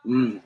Mm.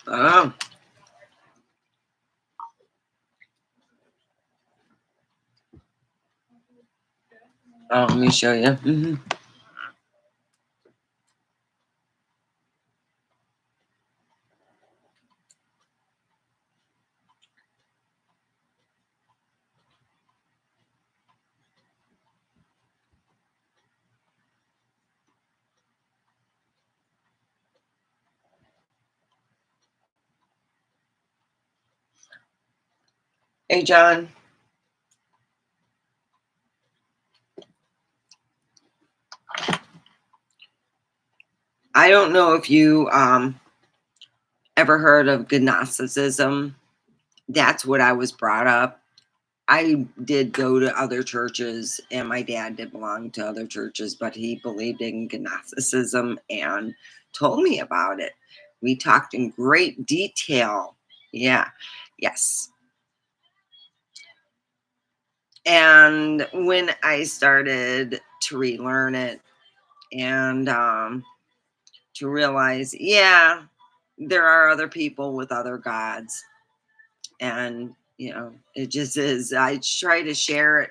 Oh. Oh, let me show you. Mm-hmm. Hey, John. I don't know if you ever heard of Gnosticism. That's what I was brought up. I did go to other churches, and my dad did belong to other churches, but he believed in Gnosticism and told me about it. We talked in great detail. Yeah, yes. And when I started to relearn it and to realize, yeah, there are other people with other gods. And, it just is. I try to share it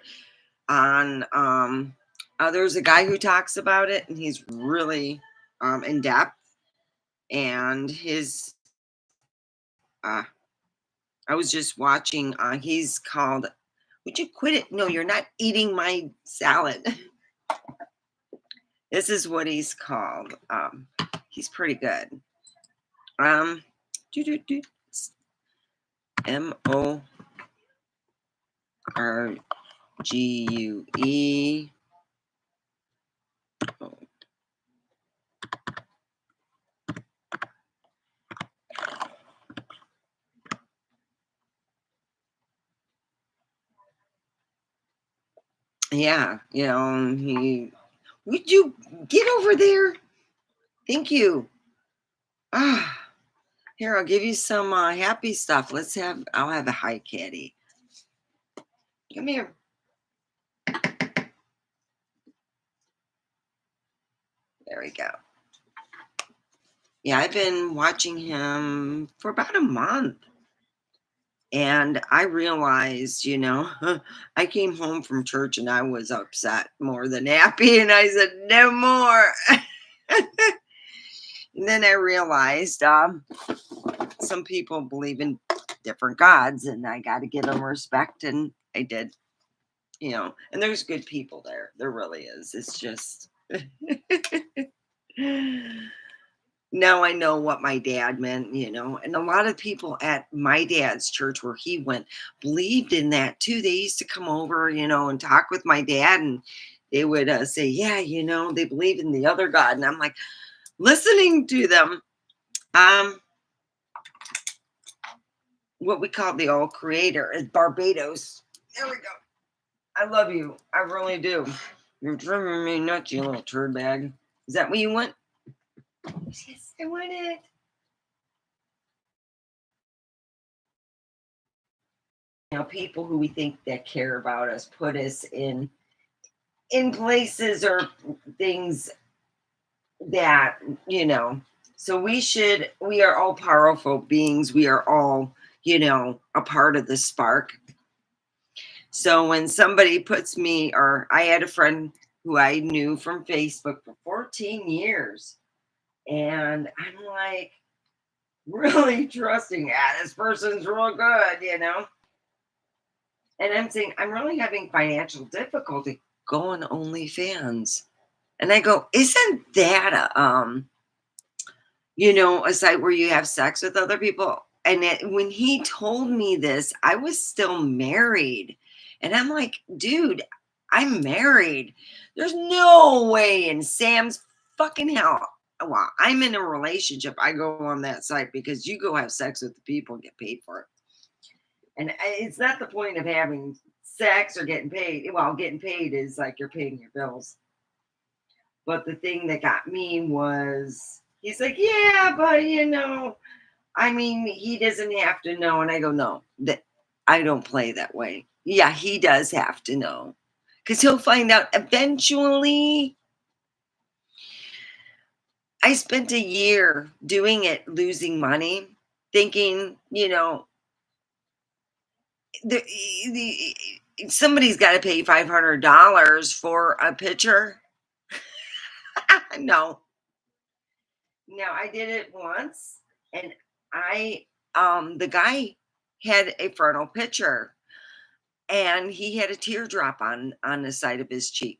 on there's a guy who talks about it, and he's really in depth, and his uh I was just watching, he's called, would you quit it? No, you're not eating my salad. This is what he's called. He's pretty good. um doo, doo, doo. MORGUE. Yeah, would you get over there? Thank you. Ah, here, I'll give you some happy stuff. I'll have a hi kitty. Come here. There we go. Yeah, I've been watching him for about a month. And I realized, I came home from church and I was upset more than happy. And I said, no more. And then I realized some people believe in different gods, and I got to give them respect. And I did, and there's good people there. There really is. It's just. Now I know what my dad meant, and a lot of people at my dad's church where he went believed in that too. They used to come over, and talk with my dad, and they would say, yeah, they believe in the other God. And I'm like, listening to them, what we call the all creator is Barbados. There we go. I love you. I really do. You're driving me nuts, you little turd bag. Is that what you want? Yes, I want it. People who we think that care about us put us in places or things that, so we are all powerful beings. We are all, a part of the spark. So when somebody puts me, or I had a friend who I knew from Facebook for 14 years, and I'm like really trusting, this person's real good, And I'm saying, I'm really having financial difficulty. Go on OnlyFans. And I go, isn't that a site where you have sex with other people. And when he told me this, I was still married. And I'm like, dude, I'm married. There's no way in Sam's fucking hell. Well, I'm in a relationship. I go on that site because you go have sex with the people and get paid for it. And it's not the point of having sex or getting paid. Well, getting paid is like you're paying your bills. But the thing that got me was he's like, yeah, but I mean, he doesn't have to know. And I go, no, that I don't play that way. Yeah, he does have to know because he'll find out eventually. I spent a year doing it, losing money, thinking, the, somebody's got to pay $500 for a picture. No, no, I did it once, and the guy had a frontal picture, and he had a teardrop on the side of his cheek,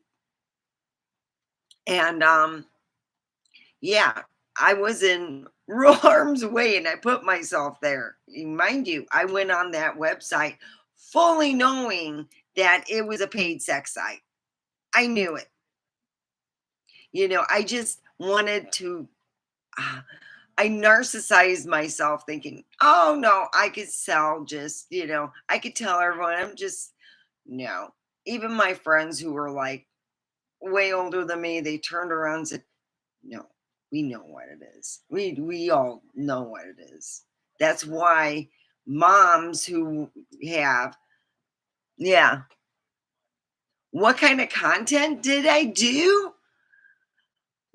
and yeah, I was in real harm's way, and I put myself there. Mind you, I went on that website fully knowing that it was a paid sex site. I knew it. I just wanted to. Uh, I narcissized myself thinking, oh no, I could sell just, I could tell everyone I'm just, no. Even my friends who were like way older than me, they turned around and said, no, we know what it is. We all know what it is. That's why moms who have, yeah. What kind of content did I do?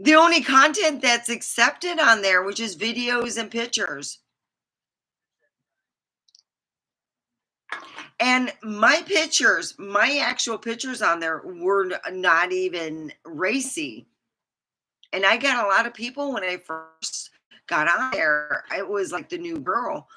The only content that's accepted on there, which is videos and pictures. And my actual pictures on there were not even racy. And I got a lot of people when I first got on there. It was like the new girl.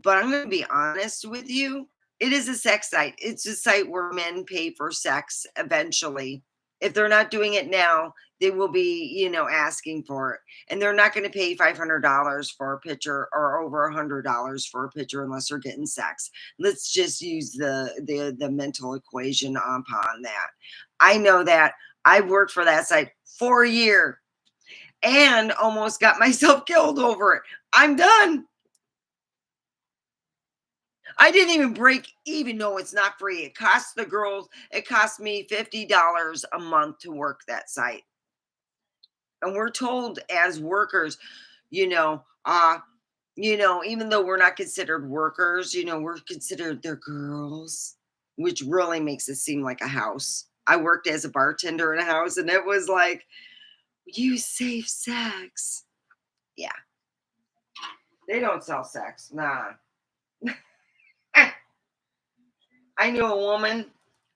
But I'm going to be honest with you. It is a sex site. It's a site where men pay for sex eventually. If they're not doing it now, they will be, asking for it. And they're not going to pay $500 for a picture or over $100 for a picture unless they're getting sex. Let's just use the mental equation upon that. I know that. I've worked for that site for a year and almost got myself killed over it. I'm done. I didn't even break even. No, it's not free. It cost me $50 a month to work that site. And we're told as workers, you know, uh, even though we're not considered workers, we're considered their girls, which really makes it seem like a house. I worked as a bartender in a house and it was like, you save sex. Yeah, they don't sell sex. Nah. I knew a woman.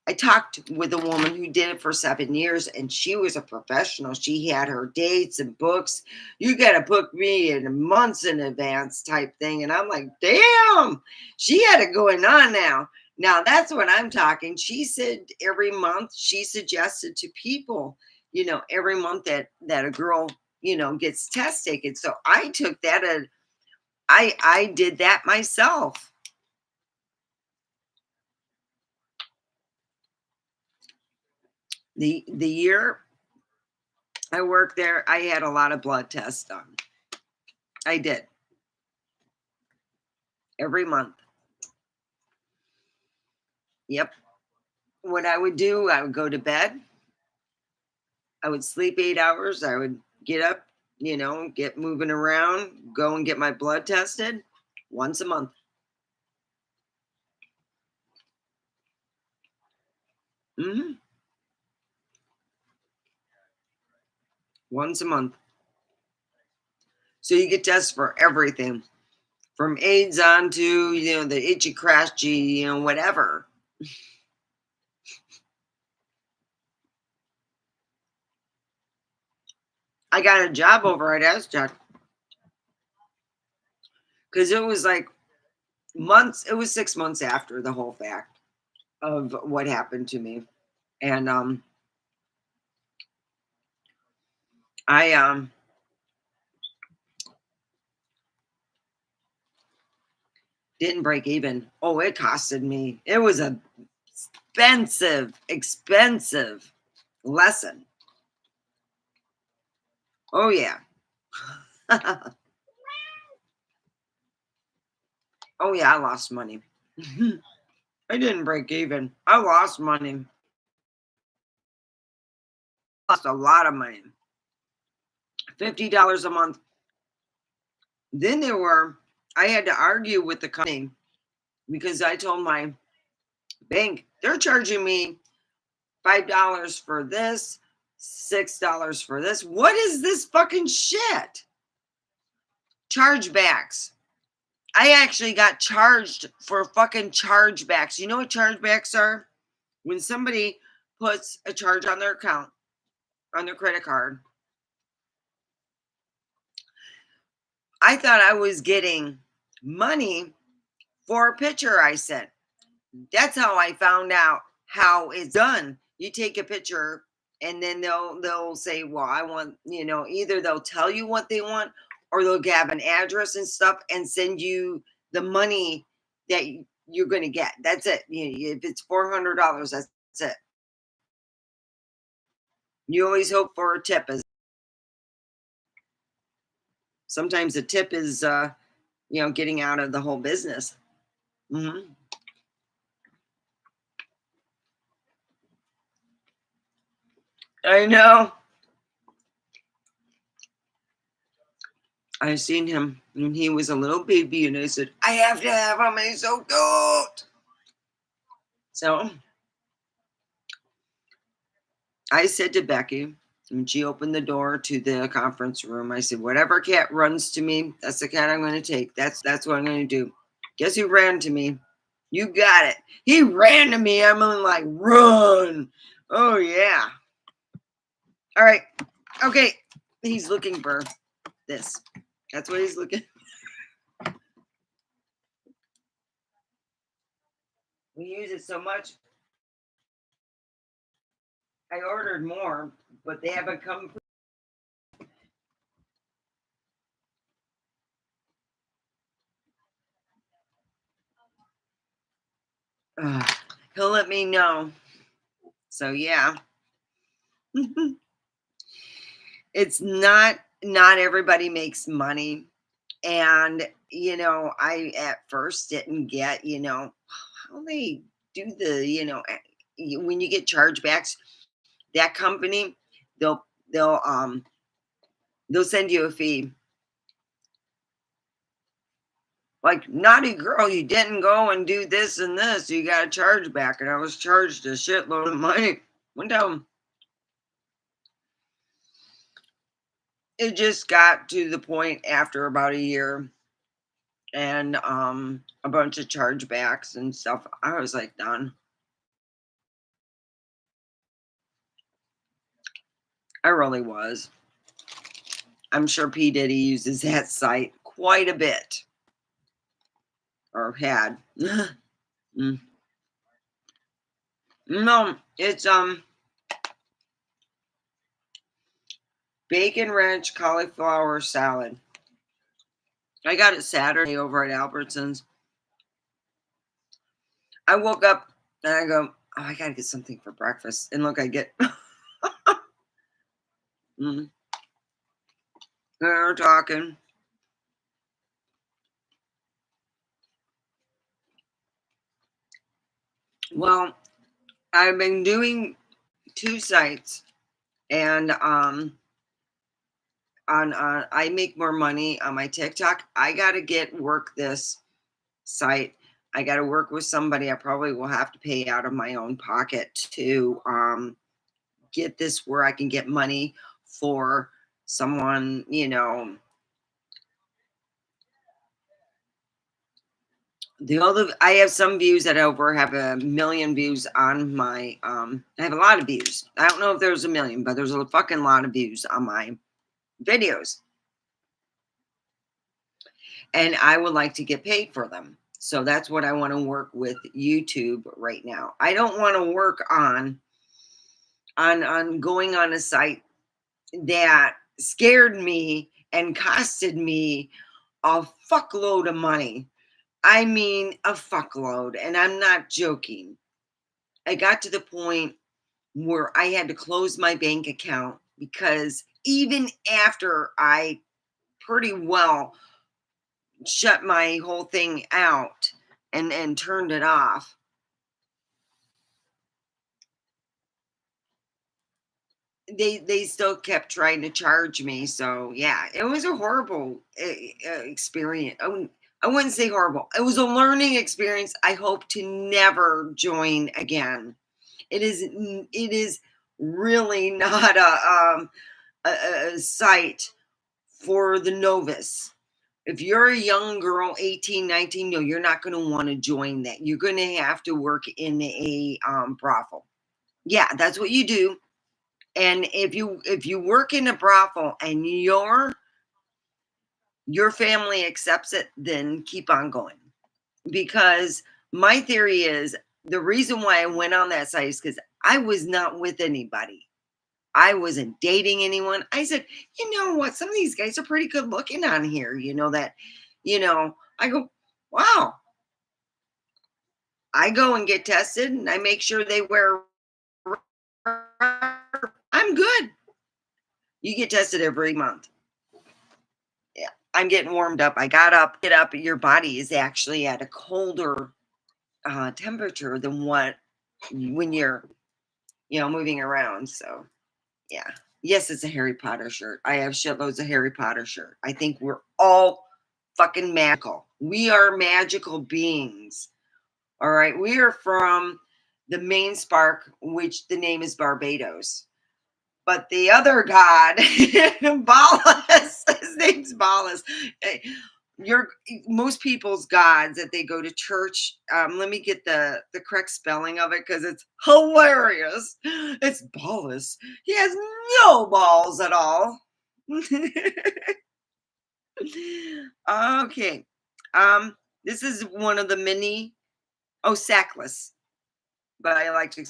I talked with a woman who did it for 7 years, and she was a professional. She had her dates and books. You got to book me in months in advance, type thing. And I'm like, damn, she had it going on now. Now that's what I'm talking. She said every month she suggested to people, every month that a girl, gets test taken. So I took that. I did that myself. The year I worked there, I had a lot of blood tests done. I did every month. Yep. What I would do, I would go to bed. I would sleep 8 hours. I would get up, get moving around, go and get my blood tested once a month. hmm Once a month. So you get tests for everything from AIDS on to, the itchy, crashy, whatever. I got a job over at S-Check because it was like months, it was 6 months after the whole fact of what happened to me. And I Didn't break even. Oh, it costed me. It was a expensive lesson. Oh yeah. Oh yeah, I lost money. I didn't break even. I lost money. Lost a lot of money. $50 a month. Then I had to argue with the company because I told my bank they're charging me $5 for this, $6 for this. What is this fucking shit? Chargebacks. I actually got charged for fucking chargebacks. You know what chargebacks are? When somebody puts a charge on their account, on their credit card, I thought I was getting money for a picture I sent. That's how I found out how it's done. You take a picture and then they'll say, well, I want, either they'll tell you what they want or they'll have an address and stuff and send you the money that you're going to get. That's it. If it's $400, that's it. You always hope for a tip. Sometimes a tip is, getting out of the whole business. Hmm. I know. I seen him when he was a little baby, and I said, I have to have him. He's so cute. So I said to Becky, when she opened the door to the conference room, I said, whatever cat runs to me, that's the cat I'm going to take. That's what I'm going to do. Guess who ran to me? You got it. He ran to me. I'm like, run. Oh, yeah. All right. Okay. He's looking for this. That's what he's looking. We use it so much. I ordered more, but they haven't come. He'll let me know. So yeah. It's not everybody makes money. And I at first didn't get, how they do the, when you get chargebacks, that company, they'll they'll um they'll send you a fee. Like, naughty girl, you didn't go and do this and this. You got a chargeback. And I was charged a shitload of money. One time, it just got to the point after about a year and a bunch of chargebacks and stuff. I was like, done. I really was. I'm sure P. Diddy uses that site quite a bit. Or had. Mm. No, it's bacon ranch cauliflower salad. I got it Saturday over at Albertsons. I woke up and I go, oh, I gotta get something for breakfast. And look, I get they're talking. Well, I've been doing 2 sites and on I make more money on my TikTok. I gotta work this site. I gotta work with somebody. I probably will have to pay out of my own pocket to get this where I can get money for someone, the other I have some views that have a million views on my I have a lot of views. I don't know if there's a million, but there's a fucking lot of views on my videos. And I would like to get paid for them. So that's what I want to work with YouTube right now. I don't want to work on going on a site that scared me and costed me a fuckload of money. I mean, a fuckload, and I'm not joking. I got to the point where I had to close my bank account because even after I pretty well shut my whole thing out and turned it off, they still kept trying to charge me. So yeah, it was a horrible experience. I wouldn't say horrible. It was a learning experience. I hope to never join again. It is really not a site for the novice. If you're a young girl, 18, 19, no, you're not going to want to join that. You're going to have to work in a brothel. Yeah, that's what you do. And if you work in a brothel and your family accepts it, then keep on going. Because my theory is the reason why I went on that site is because I was not with anybody. I wasn't dating anyone. I said, you know what? Some of these guys are pretty good looking on here. I go, wow. I go and get tested and I make sure they wear. I'm good. You get tested every month. Yeah. I'm getting warmed up. I got up, get up. Your body is actually at a colder temperature than what when you're, moving around. So, yeah. Yes, it's a Harry Potter shirt. I have shitloads of Harry Potter shirt. I think we're all fucking magical. We are magical beings. All right. We are from the main spark, which the name is Barbados. But the other god, Balas, his name's Balas. Eh, Your most people's gods that they go to church. Let me get the correct spelling of it because it's hilarious. It's Balas. He has no balls at all. Okay. This is one of the many. Oh, sackless, but I like to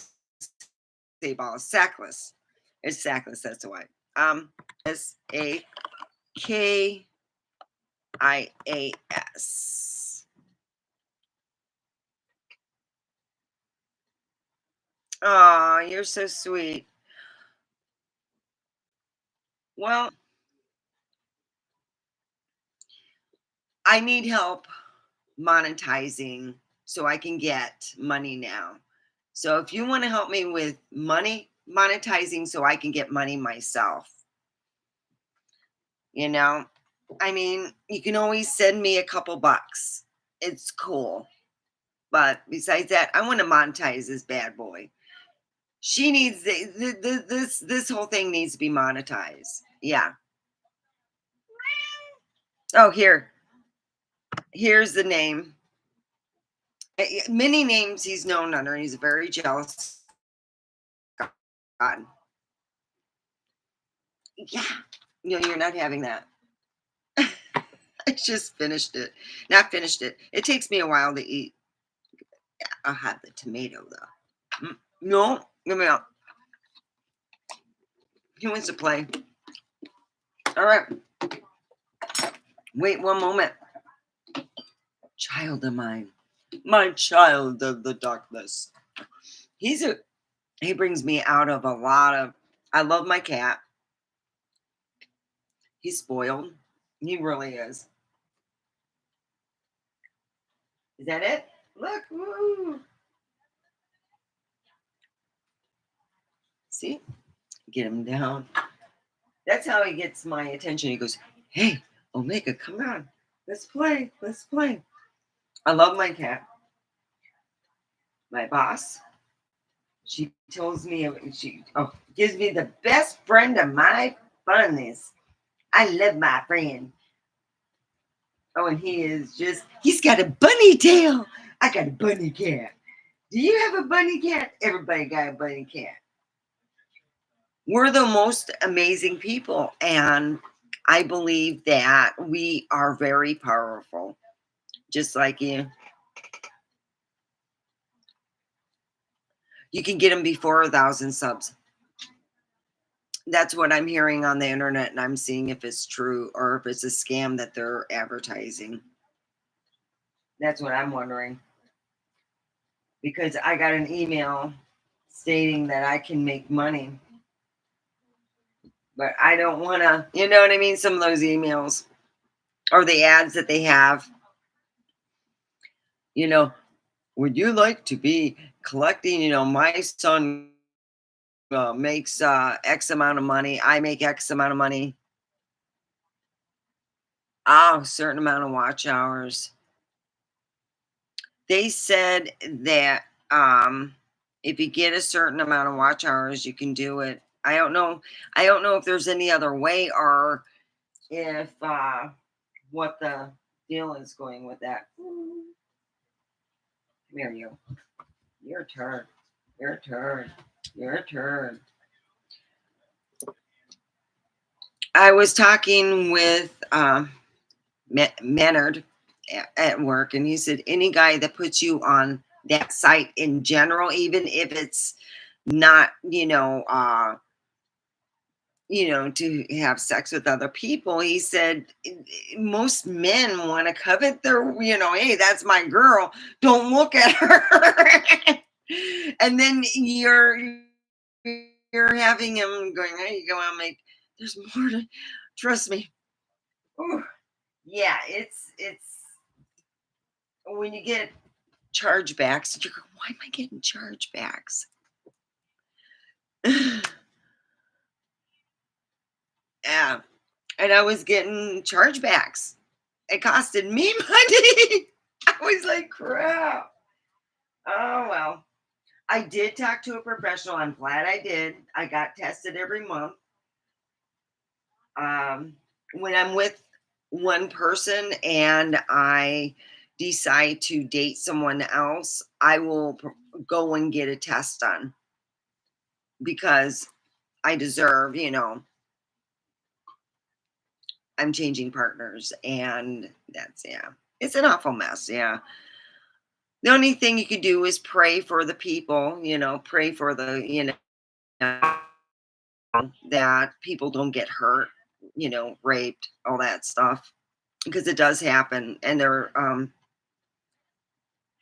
say balls. Sackless. It's sackless. That's why. SAKIAS. Oh, you're so sweet. Well, I need help monetizing so I can get money now. So if you want to help me with money monetizing so I can get money myself, you know, I mean, you can always send me a couple bucks. It's cool. But besides that, I want to monetize this bad boy. She needs this whole thing needs to be monetized. Yeah. Oh, here's the name. Many names he's known under. He's a very jealous god. Yeah. No, you're not having that. I just finished it. Not finished it. It takes me a while to eat. I'll have the tomato though. No, give me out. He wants to play. All right. Wait one moment. Child of mine. My child of the darkness. He's a he brings me out of a lot of I love my cat. He's spoiled. He really is. Is that it? Look. Woo. See? Get him down. That's how he gets my attention. He goes, hey, Omega, come on. Let's play. Let's play. I love my cat. My boss. She tells me she gives me the best friend of my funness. I love my friend. Oh, and he's got a bunny tail. I got a bunny cat. Do you have a bunny cat? Everybody got a bunny cat. We're the most amazing people. And I believe that we are very powerful, just like you. You can get them before 1,000 subs. That's what I'm hearing on the internet, and I'm seeing if it's true or if it's a scam that they're advertising. That's what I'm wondering. Because I got an email stating that I can make money, but I don't want to, you know what I mean? Some of those emails or the ads that they have, you know, would you like to be collecting, my son makes X amount of money, I make X amount of money, certain amount of watch hours. They said that if you get a certain amount of watch hours, you can do it. I don't know. I don't know if there's any other way or if what the deal is going with that. Come here, you. Your turn. Your turn. Your turn. I was talking with Menard at work, and he said any guy that puts you on that site in general, even if it's not, to have sex with other people, he said most men want to covet their, hey, that's my girl. Don't look at her. And then you're having him going, hey, you go out, make there's more to trust me. Ooh, yeah, it's when you get chargebacks, you go, why am I getting chargebacks? Yeah. And I was getting chargebacks. It costed me money. I was like, crap. Oh, well. I did talk to a professional. I'm glad I did. I got tested every month. When I'm with one person and I decide to date someone else, I will go and get a test done because I deserve, I'm changing partners and that's, yeah, it's an awful mess. Yeah. The only thing you could do is pray for the people, pray for the, that people don't get hurt, raped, all that stuff, because it does happen. And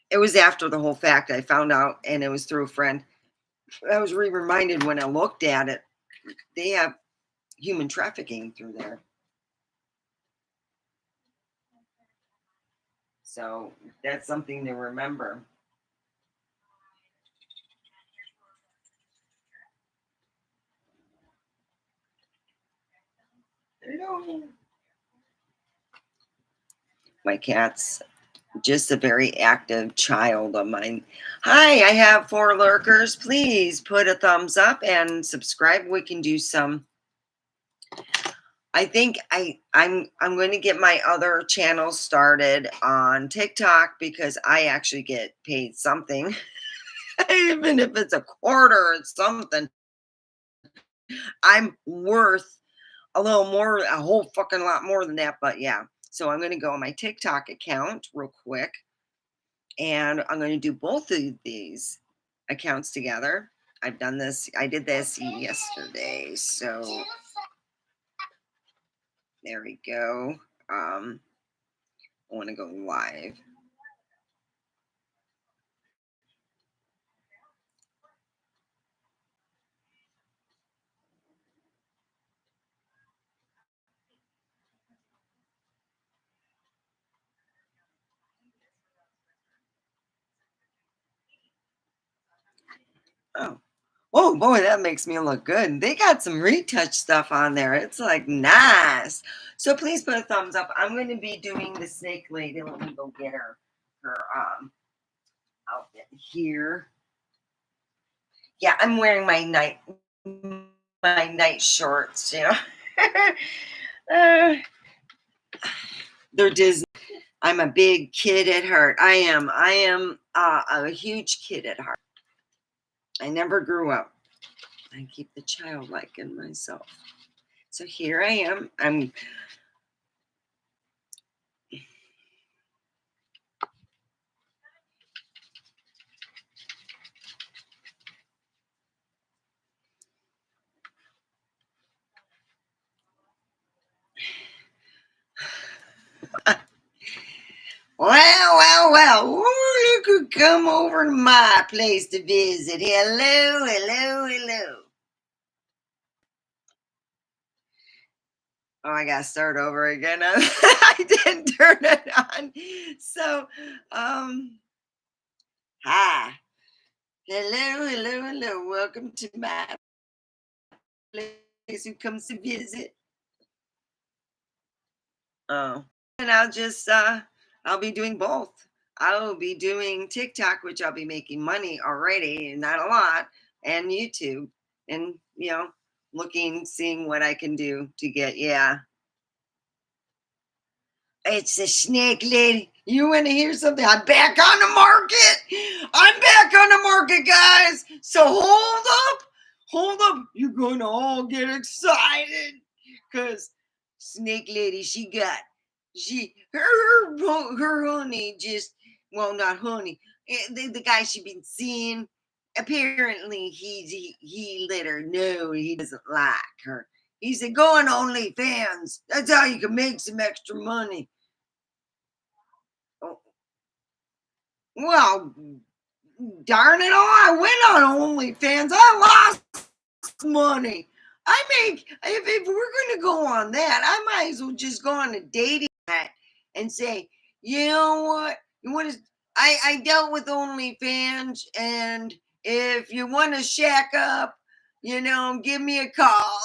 it was after the whole fact I found out, and it was through a friend. I was reminded when I looked at it, they have human trafficking through there. So that's something to remember. Hello. My cat's just a very active child of mine. Hi, I have 4 lurkers. Please put a thumbs up and subscribe. We can do some. I think I'm going to get my other channel started on TikTok because I actually get paid something. Even if it's a quarter or something, I'm worth a little more, a whole fucking lot more than that. But yeah, so I'm going to go on my TikTok account real quick and I'm going to do both of these accounts together. I've done this, I did this yesterday. So there we go. I want to go live. Oh, oh boy, that makes me look good. They got some retouch stuff on there. It's like nice. So please put a thumbs up. I'm going to be doing the snake lady. Let me go get her outfit here. Yeah, I'm wearing my night shorts. uh, they're Disney. I'm a big kid at heart. I am a huge kid at heart. I never grew up. I keep the childlike in myself. So here I am. I'm well. Well, ooh, look who come over to my place to visit. Hello, hello, hello. Oh, I gotta start over again. I didn't turn it on. So, um, hi. Hello, hello, hello. Welcome to my place who comes to visit. Oh. And I'll be doing both. I will be doing TikTok, which I'll be making money already, not a lot, and YouTube. And seeing what I can do to get, yeah. It's the snake lady. You want to hear something? I'm back on the market. I'm back on the market, guys. So hold up. Hold up. You're going to all get excited. Because snake lady, her honey just, well, not honey. The guy she been seeing, apparently he let her know he doesn't like her. He said, go on OnlyFans. That's how you can make some extra money. Oh, well, darn it all, I went on OnlyFans. I lost money. If we're going to go on that, I might as well just go on a dating site and say, you know what? You want to? I dealt with OnlyFans, and if you want to shack up, give me a call.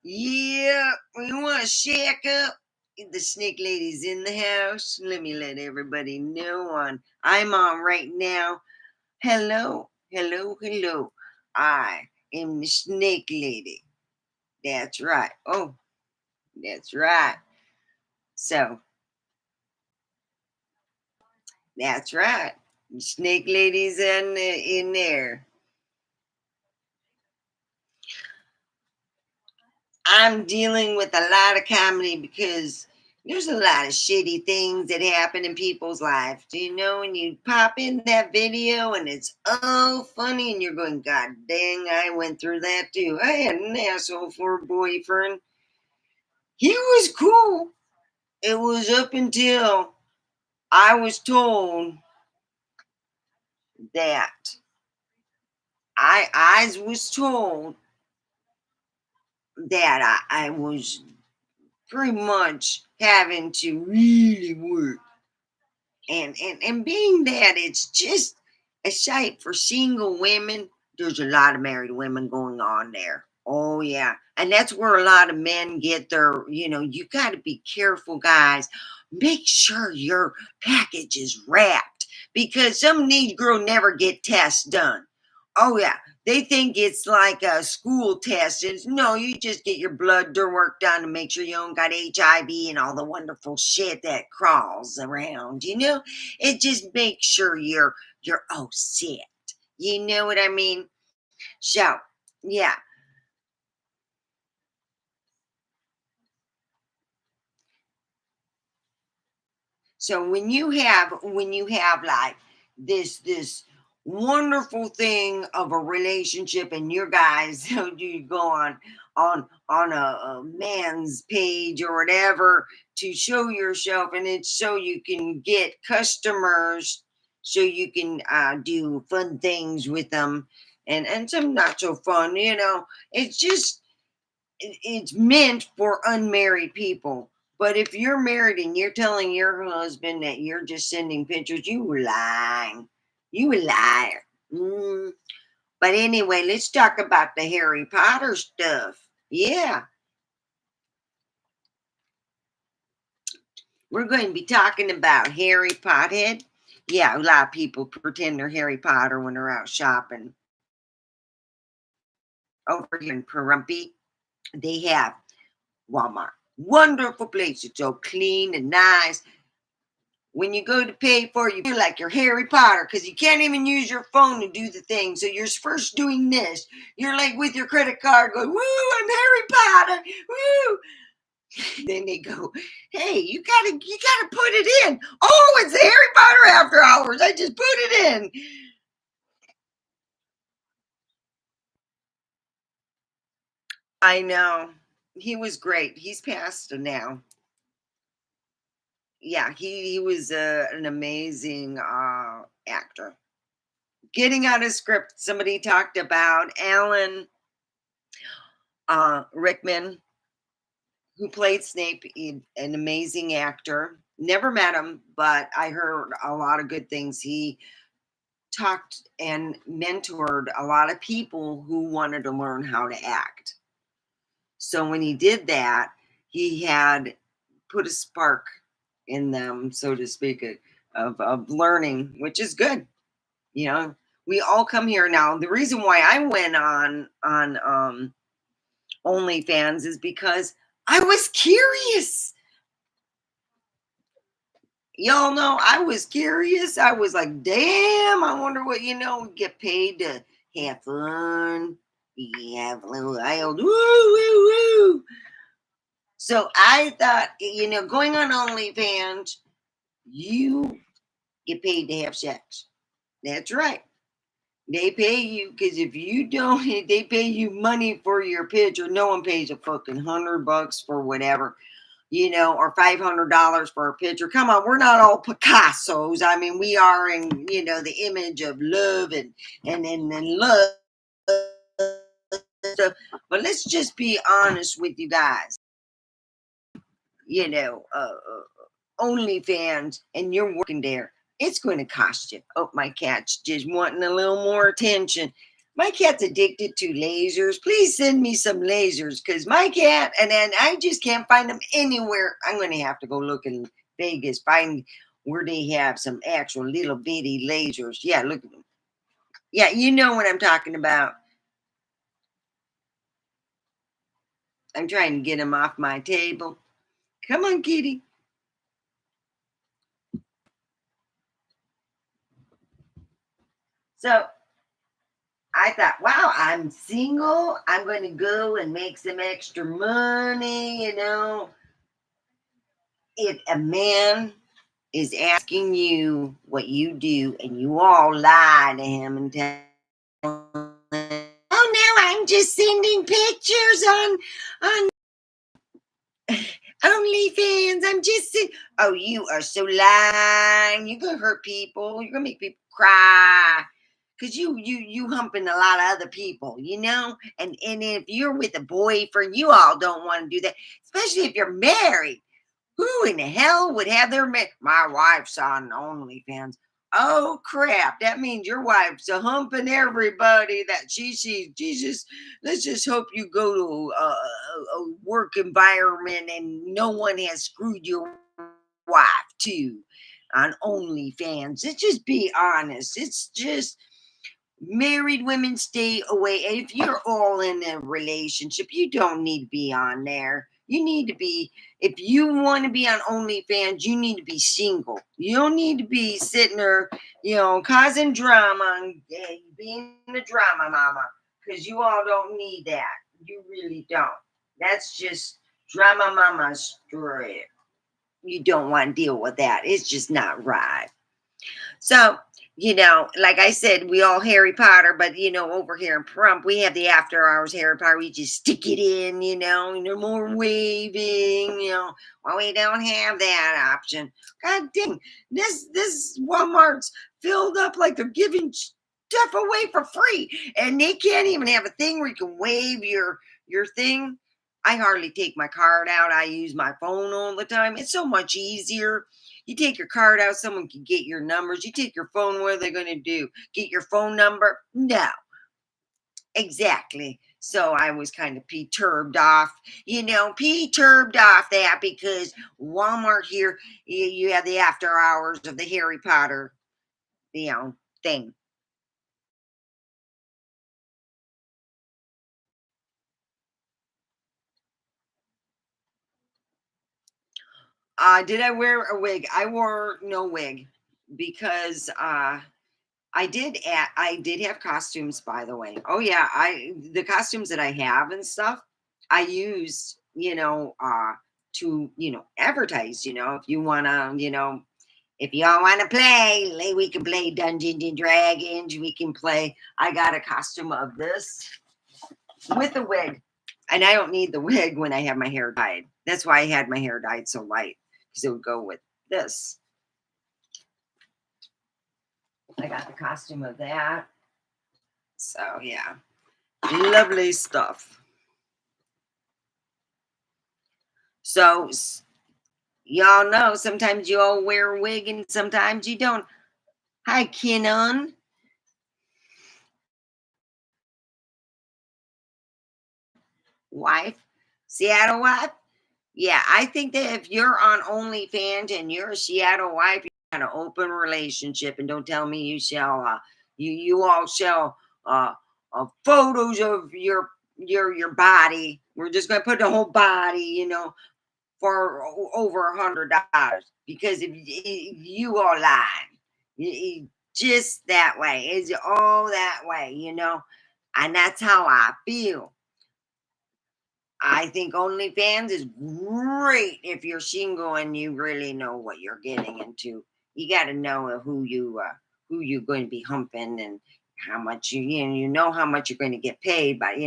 Yeah, we want to shack up. The snake lady's in the house. Let me let everybody know I'm on right now. Hello, hello, hello. I am the snake lady. That's right. Oh, that's right. So that's right. The snake lady's in there. I'm dealing with a lot of comedy because there's a lot of shitty things that happen in people's lives. Do you know when you pop in that video and it's funny and you're going, God dang, I went through that too. I had an asshole for a boyfriend. He was cool. It was up until I was told that I was told that I was pretty much having to really work. And being that it's just a site for single women, there's a lot of married women going on there. Oh yeah. And that's where a lot of men get you got to be careful, guys. Make sure your package is wrapped because some Negro never get tests done. Oh yeah. They think it's like a school test. No, you just get your blood work done to make sure you don't got HIV and all the wonderful shit that crawls around. It just makes sure you're all set. You know what I mean? So yeah. So when you have like this wonderful thing of a relationship and your guys so you go on a man's page or whatever to show yourself and it's so you can get customers so you can do fun things with them and some not so fun, it's just it's meant for unmarried people. But if you're married and you're telling your husband that you're just sending pictures, you were lying. You a liar. Mm. But anyway, let's talk about the Harry Potter stuff. Yeah, we're going to be talking about Harry Pothead. Yeah, a lot of people pretend they're Harry Potter when they're out shopping. Over here in Parumpy, they have Walmart. Wonderful place. It's so clean and nice. When you go to pay for it, you feel like you're Harry Potter because you can't even use your phone to do the thing. So you're first doing this. You're like with your credit card going, woo, I'm Harry Potter. Woo. Then they go, hey, you gotta put it in. Oh, it's Harry Potter after hours. I just put it in. I know. He was great. He's passed now. Yeah, he was an amazing actor. Getting out a script, somebody talked about Alan Rickman, who played Snape, an amazing actor. Never met him, but I heard a lot of good things. He talked and mentored a lot of people who wanted to learn how to act. So when he did that, he had put a spark in them, so to speak, of learning, which is good. You know, we all come here now. The reason why I went on OnlyFans is because I was curious. Y'all know I was curious. I was like, damn, I wonder what, we get paid to have fun. Have a little wild. Woo, woo, woo. So I thought, going on OnlyFans, you get paid to have sex. That's right. They pay you because if you don't, they pay you money for your picture. No one pays a fucking $100 for whatever, or $500 for a picture. Come on, we're not all Picassos. I mean, we are in, the image of love and love stuff. But let's just be honest with you guys. You know, uh, OnlyFans, and you're working there, it's going to cost you. Oh, my cat's just wanting a little more attention. My cat's addicted to lasers. Please send me some lasers because my cat, and then I just can't find them anywhere. I'm going to have to go look in Vegas, find where they have some actual little bitty lasers. Yeah, look at them. Yeah, you know what I'm talking about. I'm trying to get him off my table. Come on, kitty. So I thought, wow, I'm single. I'm going to go and make some extra money. If a man is asking you what you do and you all lie to him and tell him, oh, no, I'm just sending pictures on OnlyFans. I'm just, oh, you are so lying. You're going to hurt people. You're going to make people cry because you humping a lot of other people, and if you're with a boyfriend, you all don't want to do that, especially if you're married. Who in the hell would have my wife's on OnlyFans? Oh crap, that means your wife's a humping everybody that she sees. Jesus, let's just hope you go to a work environment and no one has screwed your wife too on OnlyFans. Let's just be honest. It's just married women stay away. And if you're all in a relationship, you don't need to be on there. You need to be, if you want to be on OnlyFans, you need to be single. You don't need to be sitting there, causing drama and being a drama mama because you all don't need that. You really don't. That's just drama mama straight. You don't want to deal with that. It's just not right. So, like I said, we all Harry Potter, but over here in Prump, we have the after hours Harry Potter. We just stick it in, no more waving, well, we don't have that option. God dang, this Walmart's filled up like they're giving stuff away for free, and they can't even have a thing where you can wave your thing. I hardly take my card out. I use my phone all the time. It's so much easier. You take your card out, someone can get your numbers. You take your phone, what are they going to do? Get your phone number? No, exactly. So I was kind of perturbed off, perturbed off that because Walmart here, you have the after hours of the Harry Potter, thing. Did I wear a wig? I wore no wig because I did have costumes, by the way. Oh yeah, the costumes that I have and stuff, I used, to, advertise, if you wanna, if y'all wanna play, we can play Dungeons and Dragons, we can play. I got a costume of this with a wig. And I don't need the wig when I have my hair dyed. That's why I had my hair dyed so light, because it would go with this. I got the costume of that. So yeah, lovely stuff. So y'all know sometimes you all wear a wig and sometimes you don't. Hi, Kenon. Wife, Seattle wife. Yeah, I think that if you're on OnlyFans and you're a Seattle wife, you got an open relationship, and don't tell me you shall, you all shall, photos of your body. We're just gonna put the whole body, for over $100 because if you are lying, just that way, it's all that way, and that's how I feel. I think OnlyFans is great if you're single and you really know what you're getting into. You got to know who you're going to be humping and how much you know how much you're going to get paid, but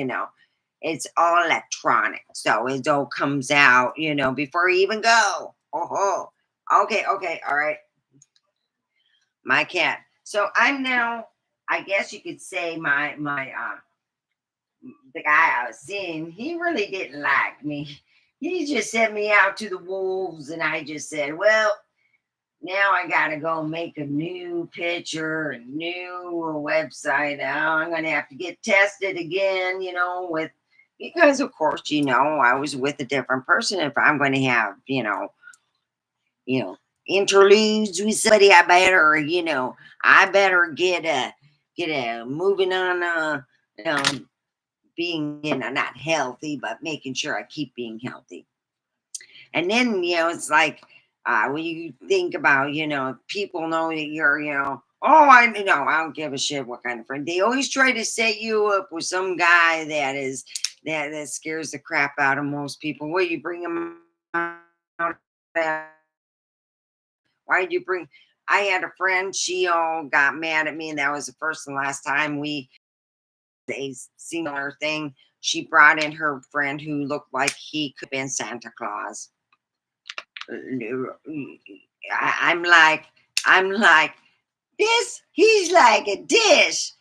it's all electronic, so it all comes out before you even go. Oh, okay, okay, all right. My cat. So I'm now. I guess you could say my the guy I was seeing, he really didn't like me. He just sent me out to the wolves, and I just said, well, now I got to go make a new picture, a new website. Now I'm going to have to get tested again, because of course, I was with a different person. If I'm going to have, you know, interludes with somebody, I better get a moving on, being not healthy but making sure I keep being healthy. And then it's like when you think about people know that you're oh I don't give a shit what kind of friend. They always try to set you up with some guy that scares the crap out of most people. What, you bring him out? Why did you bring? I had a friend, she all got mad at me, and that was the first and last time we a similar thing. She brought in her friend who looked like he could have been Santa Claus. I'm like, this, he's like a dish.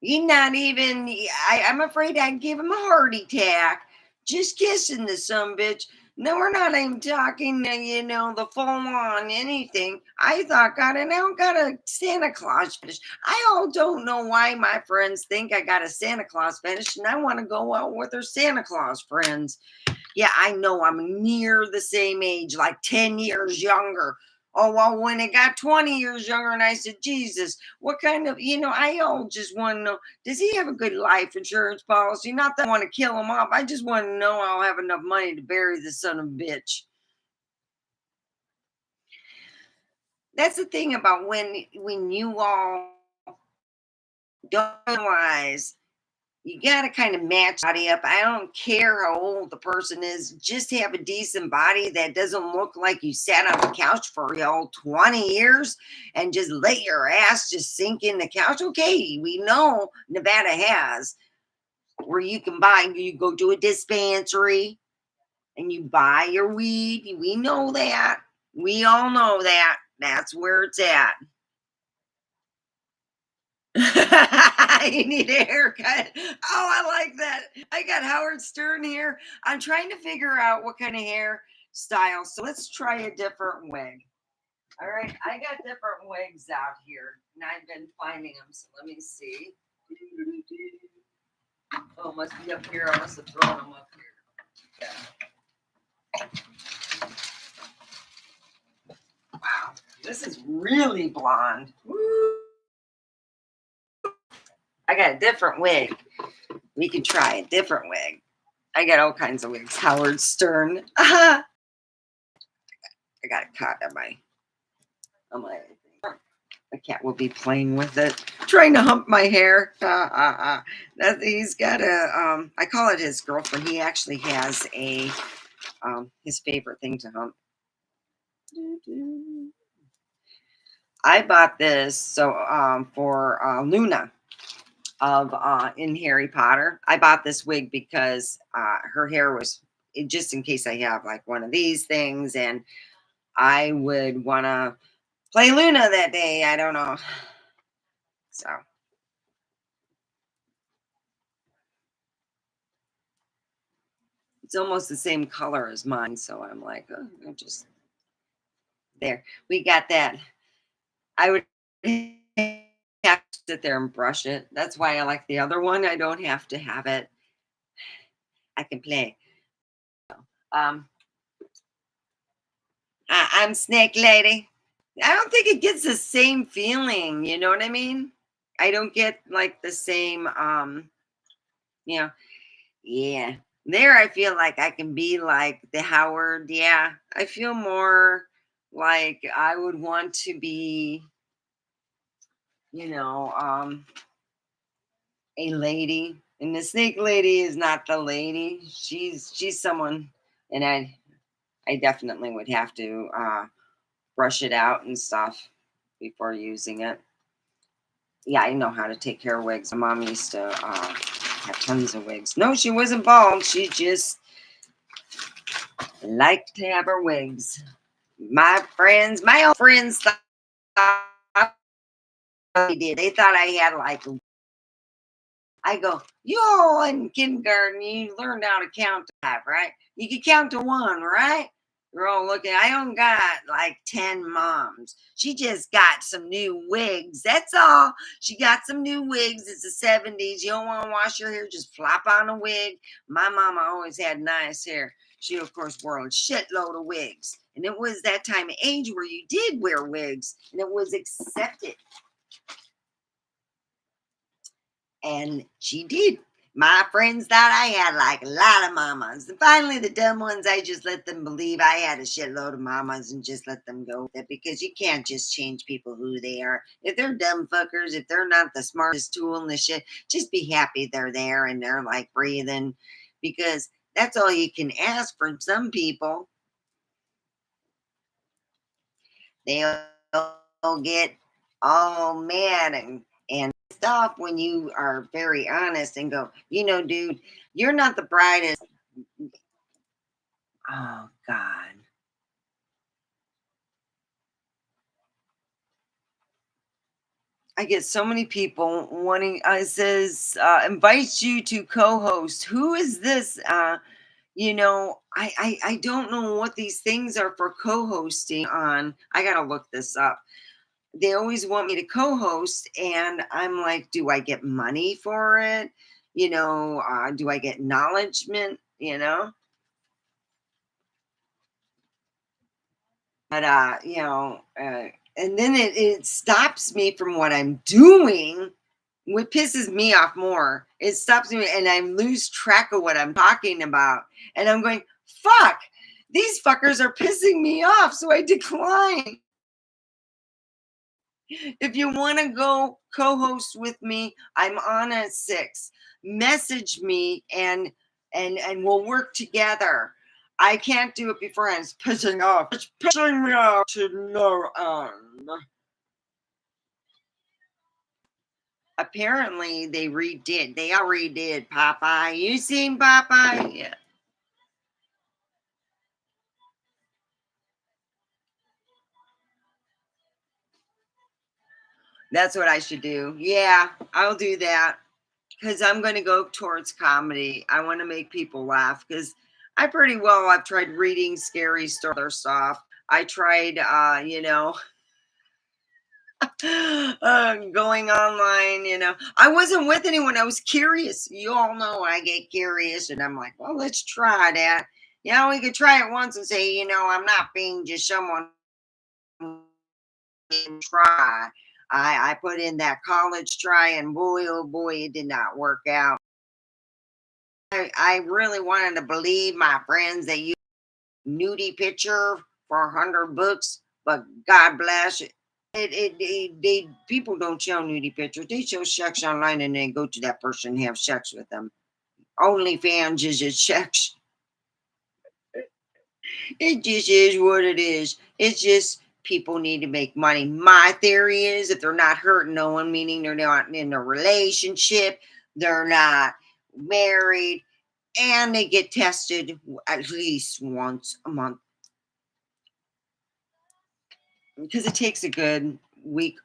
He's not even, I'm afraid I'd give him a heart attack just kissing the son bitch. No, we're not even talking, the full on anything. I thought, God, and I don't got a Santa Claus fetish. I all don't know why my friends think I got a Santa Claus fetish, and I want to go out with her Santa Claus friends. Yeah, I know I'm near the same age, like 10 years younger. Oh, well, when it got 20 years younger, and I said, Jesus, what kind of, I all just want to know, does he have a good life insurance policy? Not that I want to kill him off. I just want to know I'll have enough money to bury the son of a bitch. That's the thing about when you all don't realize you got to kind of match body up. I don't care how old the person is. Just have a decent body that doesn't look like you sat on the couch for 20 years and just let your ass just sink in the couch. Okay, we know Nevada has where you go to a dispensary and you buy your weed. We know that. We all know that. That's where it's at. You need a haircut. Oh, I like that. I got Howard Stern here. I'm trying to figure out what kind of hair style. So let's try a different wig. All right. I got different wigs out here and I've been finding them. So let me see. Oh, must be up here. I must have thrown them up here. Yeah. Wow. This is really blonde. Woo. I got a different wig. We can try a different wig. I got all kinds of wigs. Howard Stern. I got it caught on my the cat will be playing with it, trying to hump my hair. That he's got a I call it his girlfriend. He actually has a his favorite thing to hump. I bought this for Luna of in Harry Potter. I bought this wig because her hair was just in case I have like one of these things and I would want to play Luna that day. I don't know. So it's almost the same color as mine. So I'm like, oh, I'll just there. We got that. I would have to sit there and brush it. That's why I like the other one. I don't have to have it. I can play. Um, I'm Snake Lady. I don't think it gets the same feeling. You know what I mean? I don't get like the same. You know, yeah. There, I feel like I can be like the Howard. Yeah, I feel more like I would want to be. You know, a lady, and the snake lady is not the lady. She's someone, and I definitely would have to brush it out and stuff before using it. Yeah, I know how to take care of wigs. My mom used to have tons of wigs. No, she wasn't bald. She just liked to have her wigs. My old friends thought I did. They thought I had like I go, yo, in kindergarten, you learned how to count to five, right? You can count to one, right? They're all looking. I don't got like 10 moms. She just got some new wigs. That's all. She got some new wigs. It's the 70s. You don't want to wash your hair, just flop on a wig. My mama always had nice hair. She, of course, wore a shitload of wigs. And it was that time of age where you did wear wigs and it was accepted. And she did. My friends thought I had like a lot of mamas. And finally, the dumb ones, I just let them believe I had a shitload of mamas and just let them go with it because you can't just change people who they are. If they're dumb fuckers, if they're not the smartest tool in the shit, just be happy they're there and they're like breathing because that's all you can ask from some people. They'll get all mad and pissed off when you are very honest and go, dude, you're not the brightest. Oh God. I get so many people wanting it says invites you to co-host. Who is this? I don't know what these things are for co-hosting on. I gotta look this up. They always want me to co-host and I'm like, do I get money for it? Do I get acknowledgement, but and then it stops me from what I'm doing. What pisses me off more, it stops me and I lose track of what I'm talking about, and I'm going, fuck, these fuckers are pissing me off, so I decline. If you want to go co-host with me, I'm on at 6. Message me and we'll work together. I can't do it before it's pissing off. It's pissing me off to no end. Apparently they all redid Popeye. You seen Popeye? Yeah. That's what I should do. Yeah, I'll do that. Because I'm going to go towards comedy. I want to make people laugh because I've tried reading scary story stuff. I tried, going online, I wasn't with anyone. I was curious. You all know I get curious and I'm like, well, let's try that. We could try it once and say, I'm not being just someone who didn't try. I put in that college try and boy, oh boy, it did not work out. I really wanted to believe my friends that you nudie picture for 100 books, but God bless it. They people don't show nudie pictures. They show sex online and then go to that person and have sex with them. OnlyFans is just sex. It just is what it is. It's just people need to make money. My theory is if they're not hurting no one, meaning they're not in a relationship, they're not married, and they get tested at least once a month because it takes a good week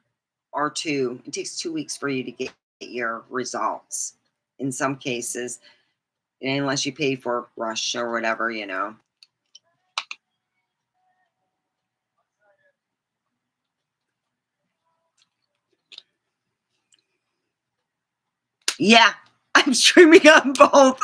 or two. It takes 2 weeks for you to get your results in some cases, unless you pay for rush or whatever. Yeah, I'm streaming on both.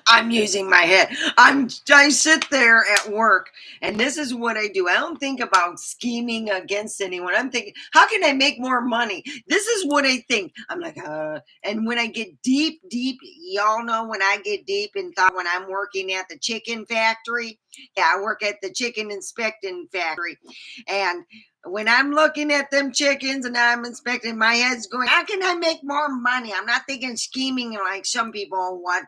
I'm using my head. I sit there at work, and this is what I do. I don't think about scheming against anyone. I'm thinking, how can I make more money? This is what I think. I'm like, and when I get deep, deep, y'all know when I get deep in thought when I'm working at the chicken factory. Yeah, I work at the chicken inspecting factory. And when I'm looking at them chickens and I'm inspecting, my head's going, how can I make more money? I'm not thinking scheming like some people want,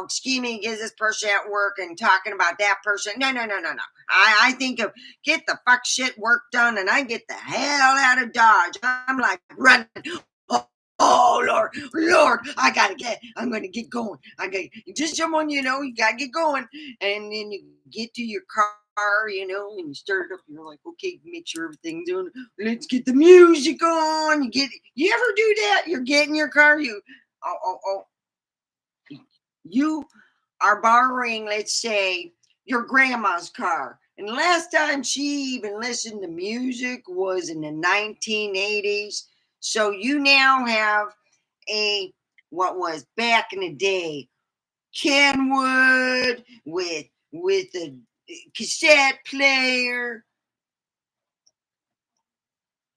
scheming is this person at work and talking about that person. No, no, no, no, no. I think of get the fuck shit work done and I get the hell out of Dodge. I'm like running. Oh Lord, I'm gonna get going. I got just someone, you gotta get going. And then you get to your car, and you start it up, you're like, okay, make sure everything's doing. Let's get the music on. You ever do that? You're getting your car, oh, you are borrowing, let's say, your grandma's car. And the last time she even listened to music was in the 1980s. So you now have what was back in the day, Kenwood with a cassette player.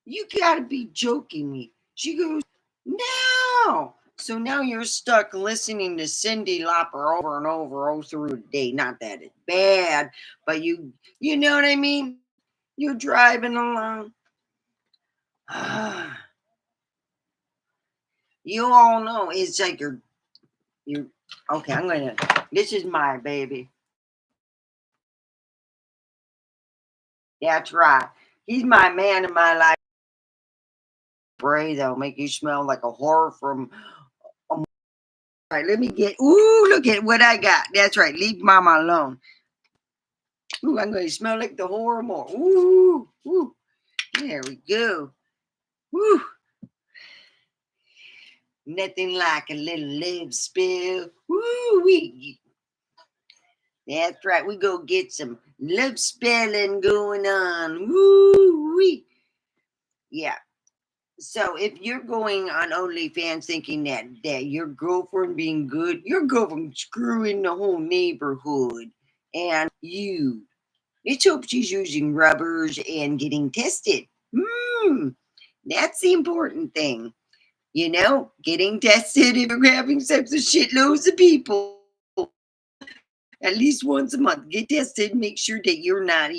You gotta be joking me. She goes, no. So now you're stuck listening to Cindy Lauper over and over all through the day. Not that it's bad, but you know what I mean? You're driving along. You all know it's like you're okay. This is my baby. That's right. He's my man in my life. Spray that'll make you smell like a whore from. All right, let me get. Ooh, look at what I got. That's right. Leave mama alone. Ooh, I'm going to smell like the whore more. Ooh, ooh. There we go. Woo. Nothing like a little love spill. Woo wee. That's right. We go get some love spelling going on. Woo wee. Yeah. So if you're going on OnlyFans thinking that your girlfriend being good, your girlfriend screwing the whole neighborhood, and let's hope she's using rubbers and getting tested. That's the important thing. Getting tested if you're having sex with shitloads of people. At least once a month, get tested. Make sure that you're not,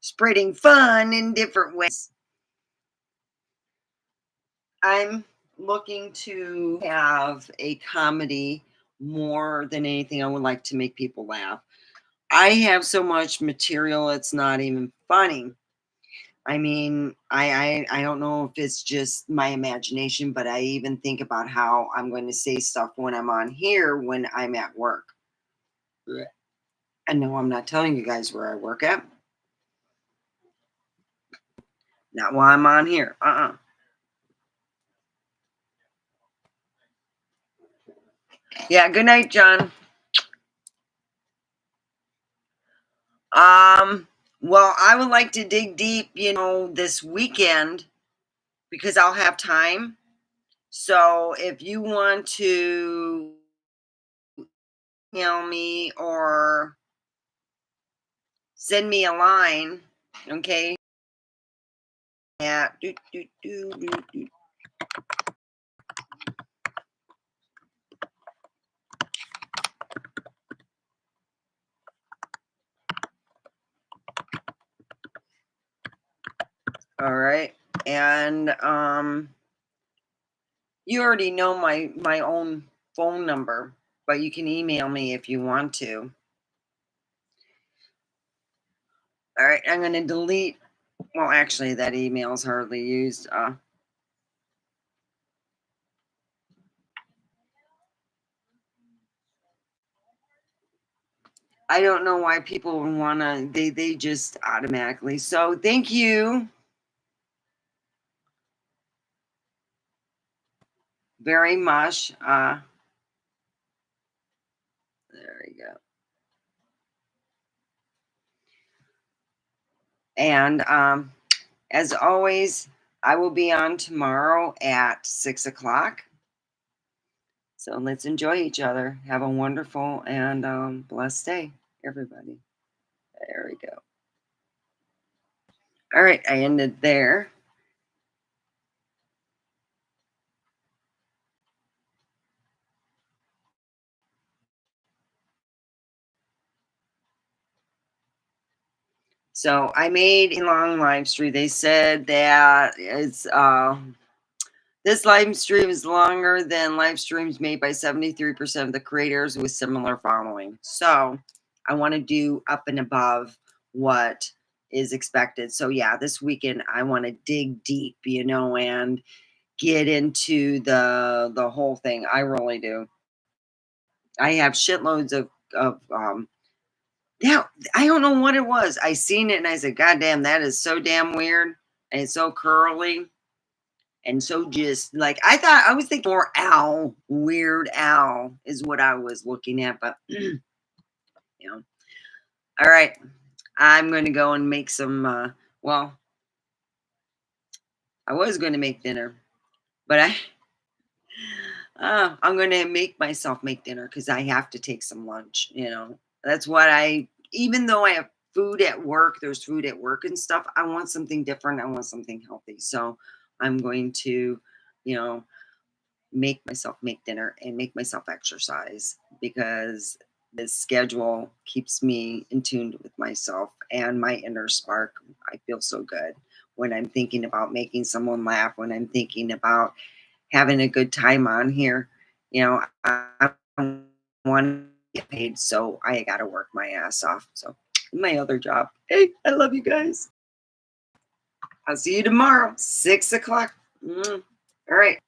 spreading fun in different ways. I'm looking to have a comedy more than anything. I would like to make people laugh. I have so much material, it's not even funny. I mean, I don't know if it's just my imagination, but I even think about how I'm going to say stuff when I'm on here when I'm at work. And no, I'm not telling you guys where I work at. Not while I'm on here. Yeah, good night, John. Well, I would like to dig deep, this weekend because I'll have time. So if you want to email me or send me a line, okay? Yeah. All right. And you already know my own phone number, but you can email me if you want to. All right, I'm going to delete. Well, actually, that email is hardly used. I don't know why people would wanna they just automatically. So thank you very much. There we go. And as always, I will be on tomorrow at 6 o'clock. So let's enjoy each other. Have a wonderful and blessed day, everybody. There we go. All right, I ended there. So I made a long live stream. They said that it's this live stream is longer than live streams made by 73% of the creators with similar following. So I want to do up and above what is expected. So yeah, this weekend I want to dig deep, and get into the whole thing. I really do. I have shitloads of yeah, I don't know what it was. I seen it and I said, God damn, that is so damn weird. And it's so curly. And so just like I was thinking more owl, weird owl is what I was looking at, but know. All right. I'm gonna go and make some well, I was gonna make dinner, but I'm gonna make myself make dinner because I have to take some lunch. That's what even though I have food at work, there's food at work and stuff. I want something different. I want something healthy. So I'm going to, you know, make myself make dinner and make myself exercise because this schedule keeps me in tune with myself and my inner spark. I feel so good when I'm thinking about making someone laugh, when I'm thinking about having a good time on here. I want to get paid, so I got to work my ass off. So, my other job. Hey, I love you guys. I'll see you tomorrow, 6 o'clock. All right.